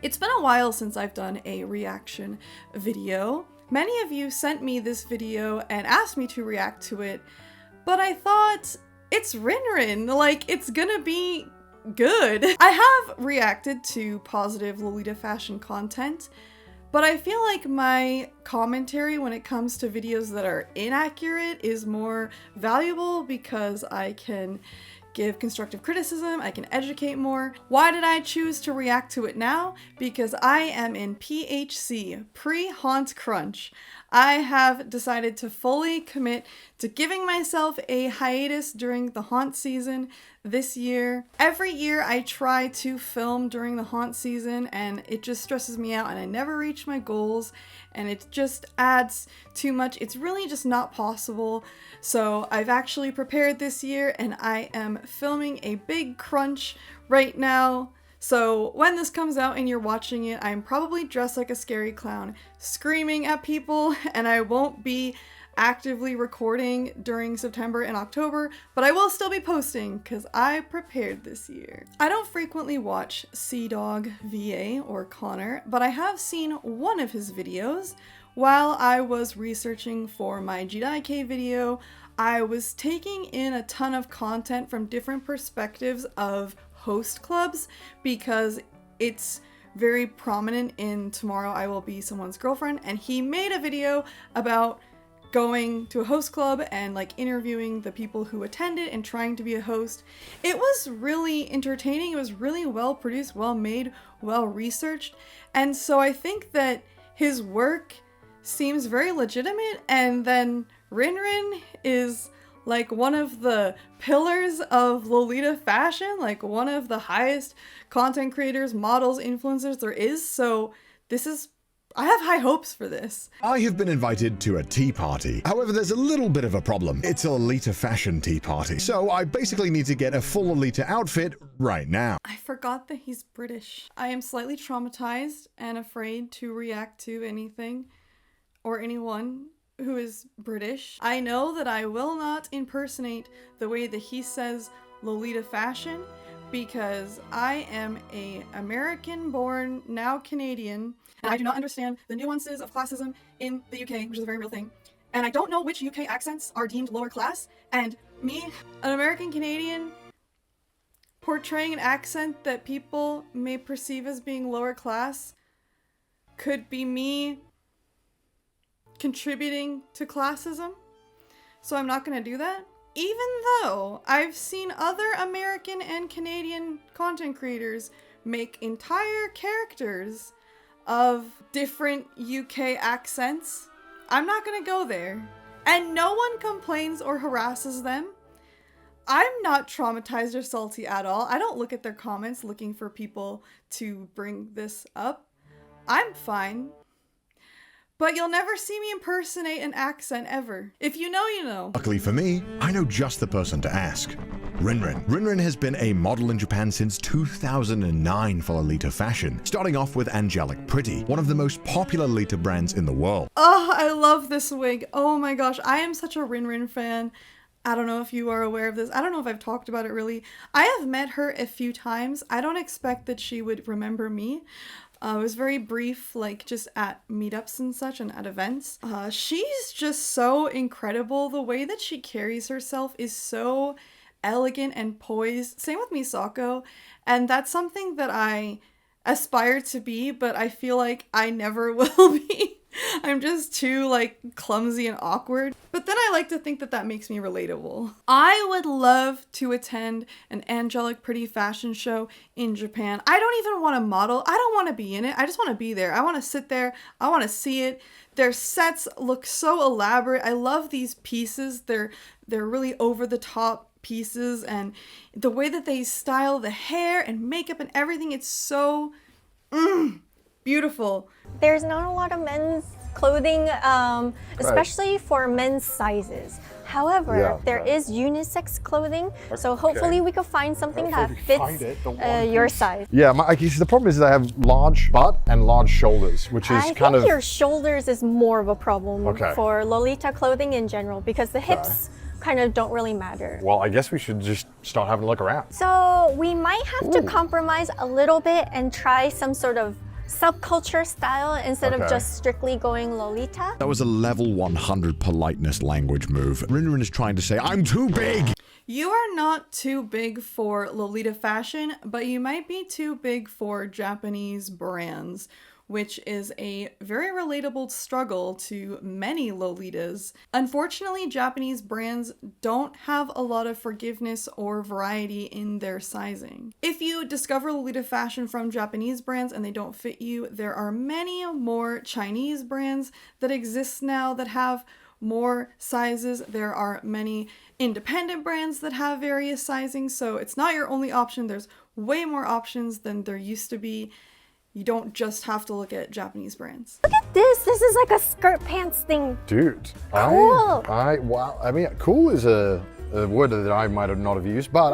It's been a while since I've done a reaction video. Many of you sent me this video and asked me to react to it, but I thought, it's RinRin, like, it's gonna be good. I have reacted to positive Lolita fashion content, but I feel like my commentary when it comes to videos that are inaccurate is more valuable because I can give constructive criticism, I can educate more. Why did I choose to react to it now? Because I am in PHC, pre-haunt crunch. I have decided to fully commit to giving myself a hiatus during the haunt season this year. Every year I try to film during the haunt season and it just stresses me out and I never reach my goals and it just adds too much. It's really just not possible. So I've actually prepared this year and I am filming a big crunch right now. So when this comes out and you're watching it, I'm probably dressed like a scary clown, screaming at people, and I won't be actively recording during September and October, but I will still be posting because I prepared this year. I don't frequently watch CDawgVA or Connor, but I have seen one of his videos. While I was researching for my CDawgVA video, I was taking in a ton of content from different perspectives of host clubs because it's very prominent in Tomorrow I Will Be Someone's Girlfriend, and he made a video about going to a host club and like interviewing the people who attended and trying to be a host. It was really entertaining. It was really well produced, well made, well researched, and so I think that his work seems very legitimate. And then RinRin is like one of the pillars of Lolita fashion, like one of the highest content creators, models, influencers there is. So I have high hopes for this. I have been invited to a tea party. However, there's a little bit of a problem. It's a Lolita fashion tea party. So I basically need to get a full Lolita outfit right now. I forgot that he's British. I am slightly traumatized and afraid to react to anything or anyone who is British. I know that I will not impersonate the way that he says Lolita fashion because I am a American-born, now Canadian, and I do not understand the nuances of classism in the UK, which is a very real thing. And I don't know which UK accents are deemed lower class, and me, an American Canadian, portraying an accent that people may perceive as being lower class could be me contributing to classism, so I'm not gonna do that. Even though I've seen other American and Canadian content creators make entire characters of different UK accents, I'm not gonna go there. And no one complains or harasses them. I'm not traumatized or salty at all. I don't look at their comments looking for people to bring this up. I'm fine. But you'll never see me impersonate an accent ever. If you know, you know. Luckily for me, I know just the person to ask. RinRin. RinRin has been a model in Japan since 2009 for Lolita fashion, starting off with Angelic Pretty, one of the most popular Lolita brands in the world. Oh, I love this wig. Oh my gosh, I am such a RinRin fan. I don't know if you are aware of this. I don't know if I've talked about it really. I have met her a few times. I don't expect that she would remember me. It was very brief, like just at meetups and such and at events. She's just so incredible. The way that she carries herself is so elegant and poised. Same with Misako. And that's something that I aspire to be, but I feel like I never will be. I'm just too like clumsy and awkward. But then I like to think that that makes me relatable. I would love to attend an Angelic Pretty fashion show in Japan. I don't even want to model. I don't want to be in it. I just want to be there. I want to sit there. I want to see it. Their sets look so elaborate. I love these pieces. They're really over the top pieces, and the way that they style the hair and makeup and everything, it's so beautiful. There's not a lot of men's clothing, especially for men's sizes. However, there is unisex clothing, so hopefully we could find something that fits your size. Yeah, the problem is that I have large butt and large shoulders, which is I think your shoulders is more of a problem for Lolita clothing in general, because the hips kind of don't really matter. Well, I guess we should just start having a look around. So we might have to compromise a little bit and try some sort of subculture style instead of just strictly going Lolita. That was a level 100 politeness language move. RinRin is trying to say, I'm too big! You are not too big for Lolita fashion, but you might be too big for Japanese brands, which is a very relatable struggle to many Lolitas. Unfortunately, Japanese brands don't have a lot of forgiveness or variety in their sizing. If you discover Lolita fashion from Japanese brands and they don't fit you, there are many more Chinese brands that exist now that have more sizes. There are many independent brands that have various sizings, so it's not your only option. There's way more options than there used to be. You don't just have to look at Japanese brands. Look at this. This is like a skirt pants thing. Dude. Cool. Wow. I mean, cool is a word that I might have not have used, but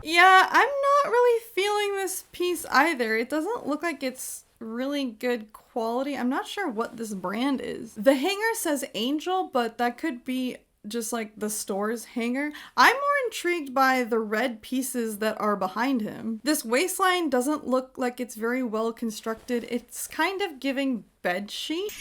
Yeah, I'm not really feeling this piece either. It doesn't look like it's really good quality. I'm not sure what this brand is. The hanger says Angel, but that could be just like the store's hanger. I'm more intrigued by the red pieces that are behind him. This waistline doesn't look like it's very well constructed. It's kind of giving bed sheet.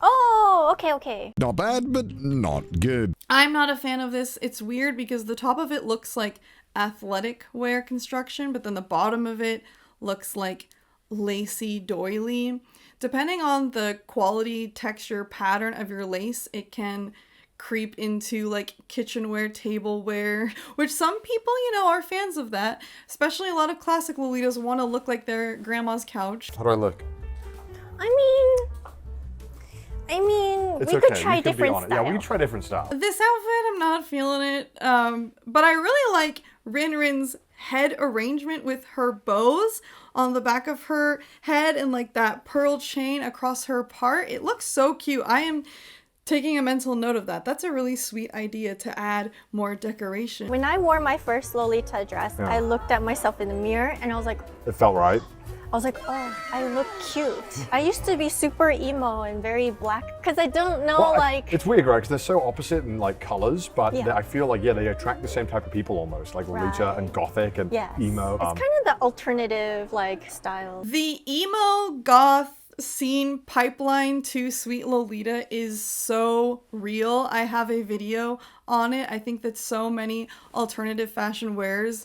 Oh, okay. Not bad, but not good. I'm not a fan of this. It's weird because the top of it looks like athletic wear construction, but then the bottom of it looks like lacy doily. Depending on the quality, texture, pattern of your lace, it can creep into like kitchenware, tableware, which some people, are fans of that. Especially a lot of classic Lolitas want to look like their grandma's couch. How do I look? I mean, It's we okay. could try different styles. Yeah, we could try different styles. This outfit, I'm not feeling it. But I really like RinRin's head arrangement with her bows on the back of her head and like that pearl chain across her part. It looks so cute. I am taking a mental note of that. That's a really sweet idea to add more decoration. When I wore my first Lolita dress, I looked at myself in the mirror and I was like, It felt right. oh, I look cute. I used to be super emo and very black because I don't know, It's weird, right? Because they're so opposite in like colors, but Yeah. I feel like, they attract the same type of people almost, like Lolita Right. and gothic and yes. emo. It's kind of the alternative style. The emo goth scene pipeline to Sweet Lolita is so real. I have a video on it. I think that so many alternative fashion wears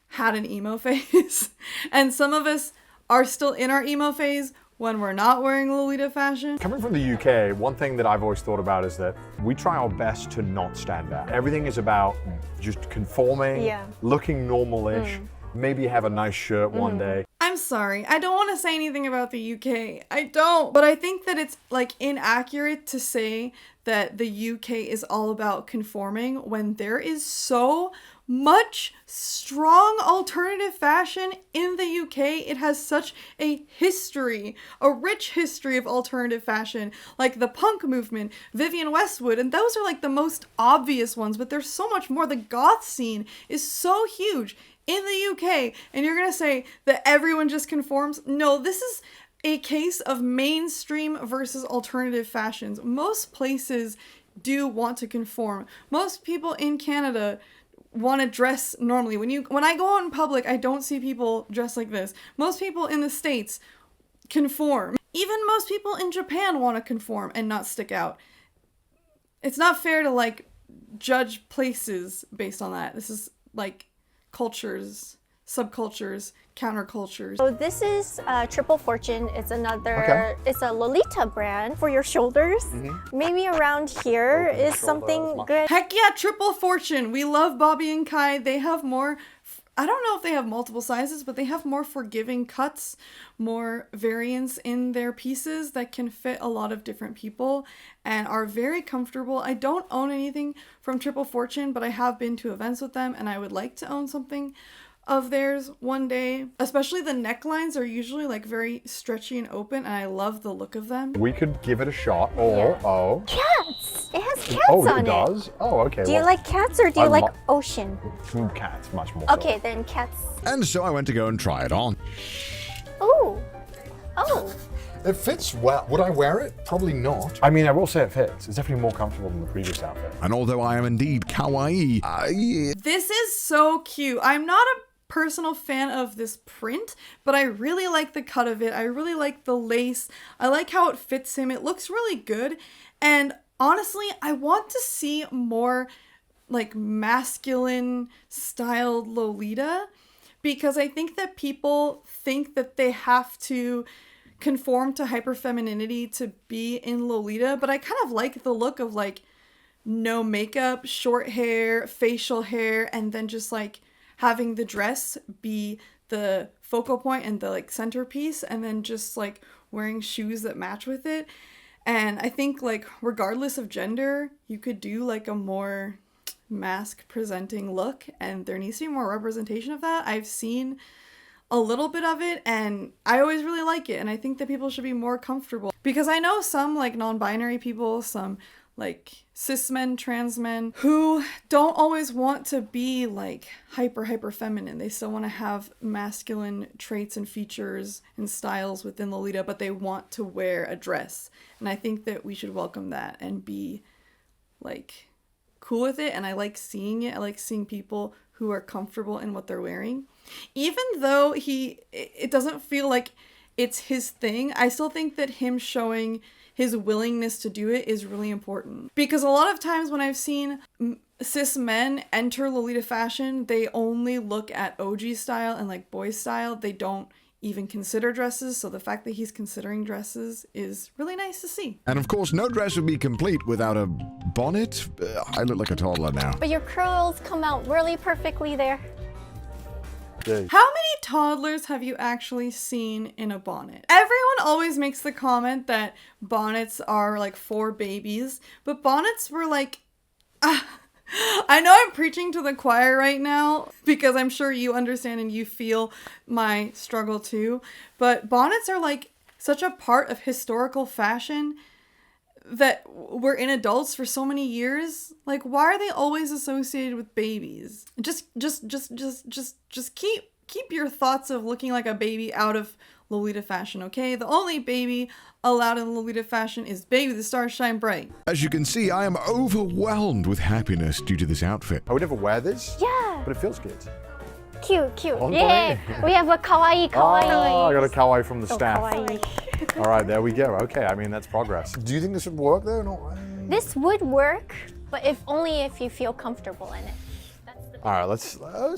had an emo phase. And some of us are still in our emo phase when we're not wearing Lolita fashion. Coming from the UK, one thing that I've always thought about is that we try our best to not stand out. Everything is about just conforming, looking normal-ish, maybe have a nice shirt one day. I'm sorry, I don't want to say anything about the UK. I don't. But I think that it's inaccurate to say that the UK is all about conforming when there is so much strong alternative fashion in the UK. It has such a history, a rich history of alternative fashion, like the punk movement, Vivienne Westwood, and those are the most obvious ones, but there's so much more. The goth scene is so huge in the UK, and you're gonna say that everyone just conforms? No, this is a case of mainstream versus alternative fashions. Most places do want to conform. Most people in Canada want to dress normally. When I go out in public, I don't see people dressed like this. Most people in the States conform. Even most people in Japan want to conform and not stick out. It's not fair to judge places based on that. This is cultures, subcultures, countercultures. So this is Triple Fortune. It's it's a Lolita brand for your shoulders. Maybe around here is something good. Heck yeah, Triple Fortune. We love Bobby and Kai. They have more, I don't know if they have multiple sizes, but they have more forgiving cuts, more variants in their pieces that can fit a lot of different people and are very comfortable. I don't own anything from Triple Fortune, but I have been to events with them and I would like to own something of theirs one day. Especially the necklines are usually very stretchy and open, and I love the look of them. We could give it a shot. Cats! It has cats on it. Oh, it does? Oh, okay. Do you like cats or do you like ocean? Cats, much more. Okay, then cats. And so I went to go and try it on. Oh. It fits well. Would I wear it? Probably not. I mean, I will say it fits. It's definitely more comfortable than the previous outfit. And although I am indeed kawaii, This is so cute. I'm not a personal fan of this print, but I really like the cut of it. I really like the lace. I like how it fits him. It looks really good. And honestly, I want to see more like masculine styled Lolita, because I think that people think that they have to conform to hyperfemininity to be in Lolita, but I kind of like the look of like no makeup, short hair, facial hair, and then just like having the dress be the focal point and the like centerpiece, and then just like wearing shoes that match with it. And I think like regardless of gender, you could do like a more mask presenting look, and there needs to be more representation of that. I've seen a little bit of it and I always really like it, and I think that people should be more comfortable, because I know some like non-binary people, some like cis men, trans men, who don't always want to be like hyper feminine. They still want to have masculine traits and features and styles within Lolita, but they want to wear a dress. And I think that we should welcome that and be like cool with it. And I like seeing it. I like seeing people who are comfortable in what they're wearing. Even though it doesn't feel like it's his thing, I still think that him showing his willingness to do it is really important. Because a lot of times when I've seen cis men enter Lolita fashion, they only look at OG style and like boy style. They don't even consider dresses. So the fact that he's considering dresses is really nice to see. And of course, no dress would be complete without a bonnet. I look like a toddler now. But your curls come out really perfectly there. How many toddlers have you actually seen in a bonnet? Everyone always makes the comment that bonnets are like for babies, but bonnets were like, I know I'm preaching to the choir right now, because I'm sure you understand and you feel my struggle too, but bonnets are like such a part of historical fashion that were in adults for so many years. Like, why are they always associated with babies? Just keep your thoughts of looking like a baby out of Lolita fashion, okay? The only baby allowed in Lolita fashion is Baby the Stars Shine Bright. As you can see, I am overwhelmed with happiness due to this outfit. I would never wear this. Yeah. But it feels good. Cute. Yeah. We have a kawaii. Oh, I got a kawaii from the staff. Kawaii. All right, there we go. Okay, I mean, that's progress. Do you think this would work though? No. This would work, but only if you feel comfortable in it. All right, let's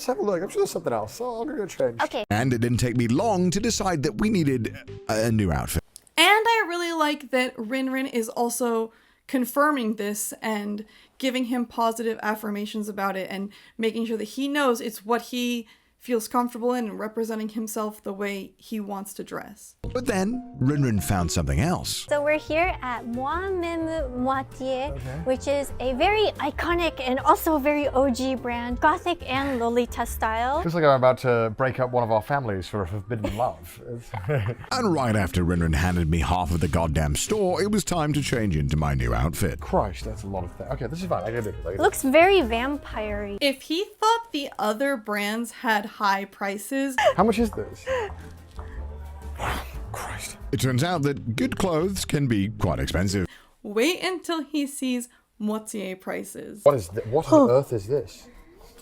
have a look. I'm sure there's something else. So I'll go change. Okay. And it didn't take me long to decide that we needed a new outfit. And I really like that RinRin is also confirming this and giving him positive affirmations about it and making sure that he knows it's what he feels comfortable in and representing himself the way he wants to dress. But then RinRin found something else. So we're here at Moi Même Moitié, which is a very iconic and also very OG brand, Gothic and Lolita style. Feels like I'm about to break up one of our families for a forbidden love. And right after RinRin handed me half of the goddamn store, it was time to change into my new outfit. Christ, that's a lot of things. Okay, this is fine. I can do it. Looks very vampire-y. If he thought the other brands had high prices. How much is this? Christ. It turns out that good clothes can be quite expensive. Wait until he sees Moitié prices. What is what on earth is this?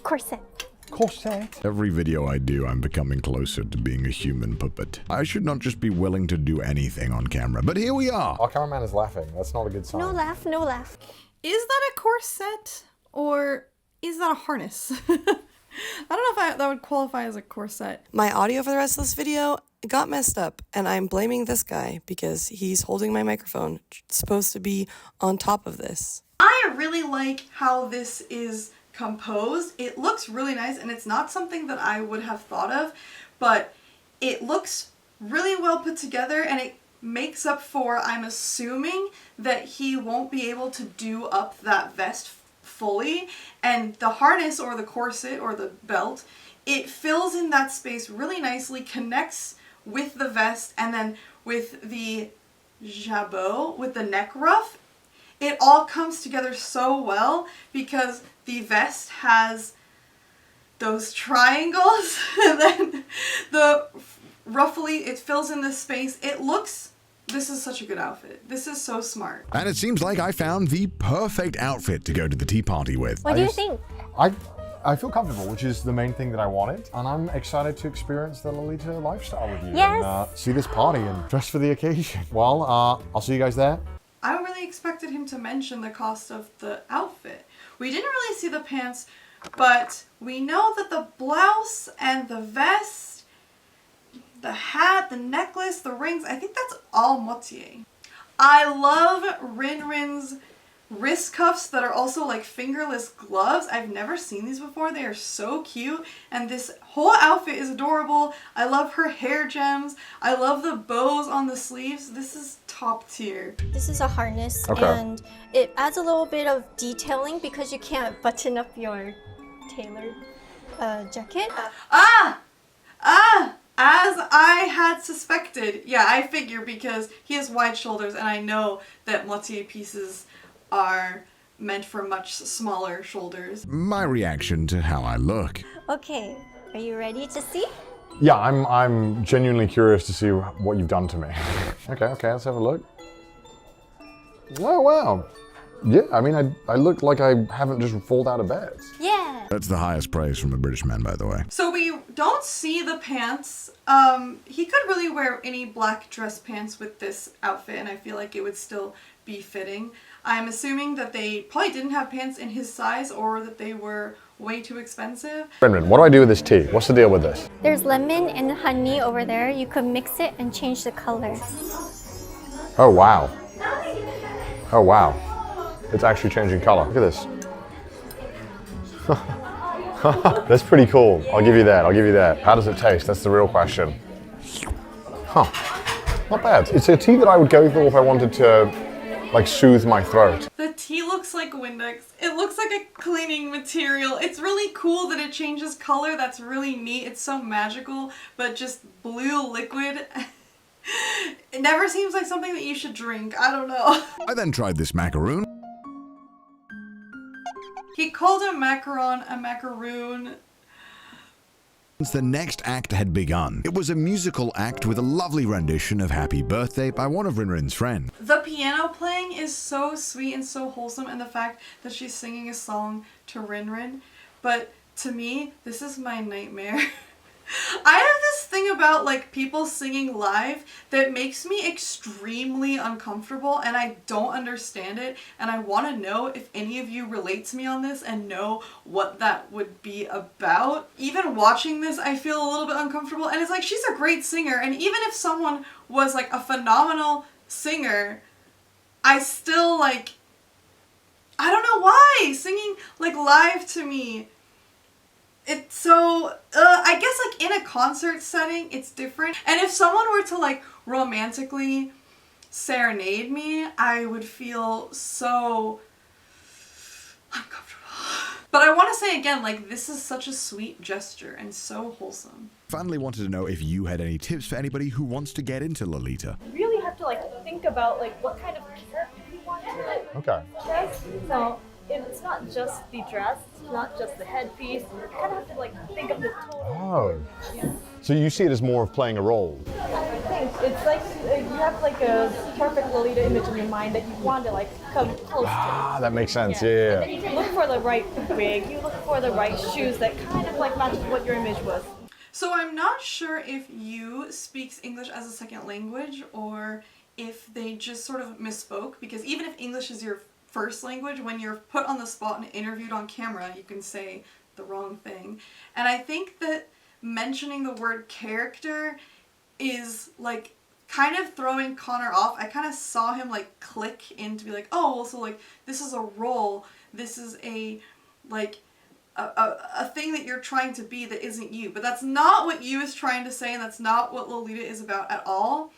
Corset. Corset? Every video I do, I'm becoming closer to being a human puppet. I should not just be willing to do anything on camera, but here we are. Our cameraman is laughing. That's not a good sign. No laugh, no laugh. Is that a corset or is that a harness? I don't know if that would qualify as a corset. My audio for the rest of this video got messed up, and I'm blaming this guy because he's holding my microphone. It's supposed to be on top of this. I really like how this is composed. It looks really nice, and it's not something that I would have thought of, but it looks really well put together, and it makes up for, I'm assuming, that he won't be able to do up that vest fully, and the harness or the corset or the belt, it fills in that space really nicely, connects with the vest, and then with the jabot, with the neck ruff, it all comes together so well because the vest has those triangles and then the roughly it fills in this space. This is such a good outfit. This is so smart. And it seems like I found the perfect outfit to go to the tea party with. What do you think? I feel comfortable, which is the main thing that I wanted. And I'm excited to experience the Lolita lifestyle with you. Yes. And see this party and dress for the occasion. Well, I'll see you guys there. I really expected him to mention the cost of the outfit. We didn't really see the pants, but we know that the blouse and the vest, the hat, the necklace, the rings, I think that's all moitié. I love RinRin's wrist cuffs that are also like fingerless gloves. I've never seen these before. They are so cute, and this whole outfit is adorable. I love her hair gems. I love the bows on the sleeves. This is top tier. This is a harness, Okay. and it adds a little bit of detailing because you can't button up your tailored jacket. As I had suspected. Yeah, I figure because he has wide shoulders, and I know that moitié pieces are meant for much smaller shoulders. My reaction to how I look. Okay, are you ready to see? Yeah, I'm genuinely curious to see what you've done to me. Okay, let's have a look. Oh, wow. Yeah, I mean, I look like I haven't just fallen out of bed. Yeah. That's the highest praise from a British man, by the way. So we don't see the pants. He could really wear any black dress pants with this outfit, and I feel like it would still be fitting. I'm assuming that they probably didn't have pants in his size, or that they were way too expensive. RinRin, what do I do with this tea? What's the deal with this? There's lemon and honey over there. You could mix it and change the color. Oh, wow. Oh, wow. It's actually changing color. Look at this. That's pretty cool. I'll give you that. How does it taste? That's the real question. Huh. Not bad. It's a tea that I would go for if I wanted to, like, soothe my throat. The tea looks like Windex. It looks like a cleaning material. It's really cool that it changes color. That's really neat. It's so magical, but just blue liquid. It never seems like something that you should drink. I don't know. I then tried this macaroon. He called a macaron a macaroon. Since the next act had begun, it was a musical act with a lovely rendition of Happy Birthday by one of RinRin's friends. The piano playing is so sweet and so wholesome, and the fact that she's singing a song to RinRin. But to me, this is my nightmare. I have this thing about like people singing live that makes me extremely uncomfortable, and I don't understand it, and I want to know if any of you relate to me on this and know what that would be about. Even watching this, I feel a little bit uncomfortable, and it's like she's a great singer, and even if someone was like a phenomenal singer, I still like, I don't know why singing like live to me. It's so, I guess like in a concert setting, it's different. And if someone were to like romantically serenade me, I would feel so uncomfortable. But I want to say again, like this is such a sweet gesture and so wholesome. Finally wanted to know if you had any tips for anybody who wants to get into Lolita. You really have to like think about like what kind of character you want to Okay. dress. So it's not just the dress, it's not just the headpiece. You kind of have to like think of the total. Oh. So you see it as more of playing a role? I think it's like you have like a perfect Lolita image in your mind that you want to like come close to. Ah, that makes sense. And Yeah. then you look for the right wig, you look for the right shoes that kind of like matches what your image was. So I'm not sure if you speaks English as a second language or if they just sort of misspoke, because even if English is your first language, when you're put on the spot and interviewed on camera, you can say the wrong thing. And I think that mentioning the word character is like kind of throwing Connor off. I kind of saw him like click in to be like, oh, well, so like this is a role, this is a like a thing that you're trying to be that isn't you. But that's not what you is trying to say, and that's not what Lolita is about at all.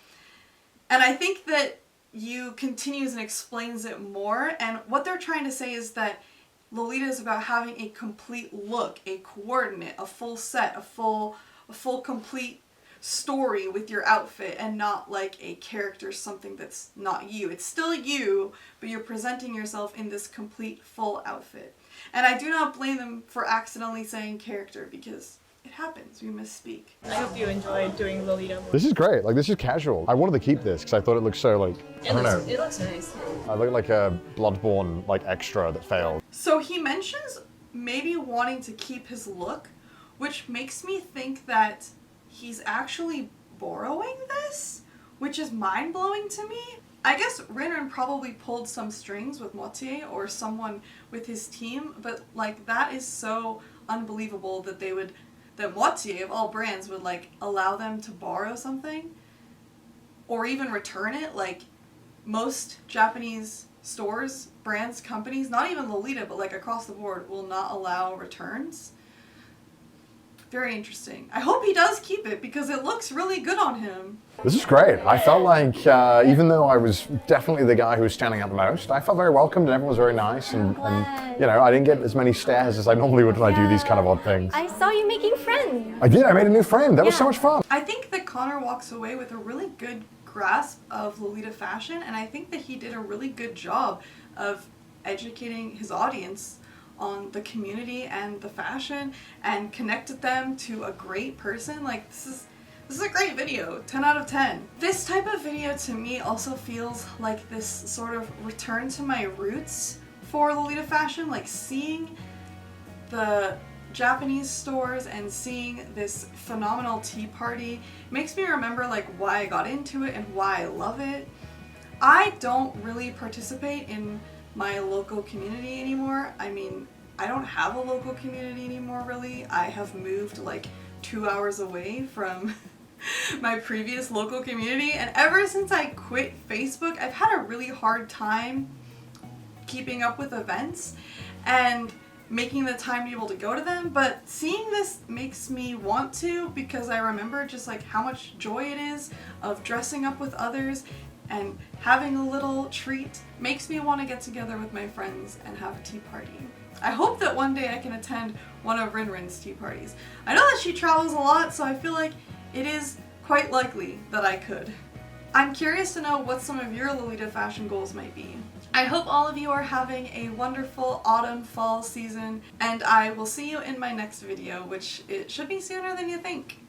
And I think that you continues and explains it more, and what they're trying to say is that Lolita is about having a complete look, a coordinate, a full set, a full complete story with your outfit, and not like a character, something that's not you. It's still you, but you're presenting yourself in this complete full outfit. And I do not blame them for accidentally saying character, because it happens, we misspeak. I hope you enjoyed doing Lolita. This is great. Like, this is casual. I wanted to keep this because I thought it looked so like, I don't know. It looks nice. I look like a Bloodborne like extra that failed. So he mentions maybe wanting to keep his look, which makes me think that he's actually borrowing this, which is mind-blowing to me. I guess RinRin probably pulled some strings with Moitié or someone with his team, but like that is so unbelievable that that Moitié of all brands would like allow them to borrow something or even return it. Like most Japanese stores, brands, companies, not even Lolita, but like across the board, will not allow returns. Very interesting. I hope he does keep it because it looks really good on him. This is great. I felt like, even though I was definitely the guy who was standing out the most, I felt very welcomed and everyone was very nice. And you know, I didn't get as many stares as I normally would when I do these kind of odd things. I saw you making friends. I did. I made a new friend. That was so much fun. I think that Connor walks away with a really good grasp of Lolita fashion, and I think that he did a really good job of educating his audience on the community and the fashion and connected them to a great person. Like this is a great video, 10 out of 10. This type of video to me also feels like this sort of return to my roots for Lolita fashion, like seeing the Japanese stores and seeing this phenomenal tea party makes me remember like why I got into it and why I love it. I don't really participate in my local community anymore. I mean, I don't have a local community anymore really. I have moved like 2 hours away from my previous local community, and ever since I quit Facebook, I've had a really hard time keeping up with events and making the time to be able to go to them, but seeing this makes me want to because I remember just like how much joy it is of dressing up with others and having a little treat. Makes me want to get together with my friends and have a tea party. I hope that one day I can attend one of RinRin's tea parties. I know that she travels a lot, so I feel like it is quite likely that I could. I'm curious to know what some of your Lolita fashion goals might be. I hope all of you are having a wonderful autumn-fall season, and I will see you in my next video, which it should be sooner than you think.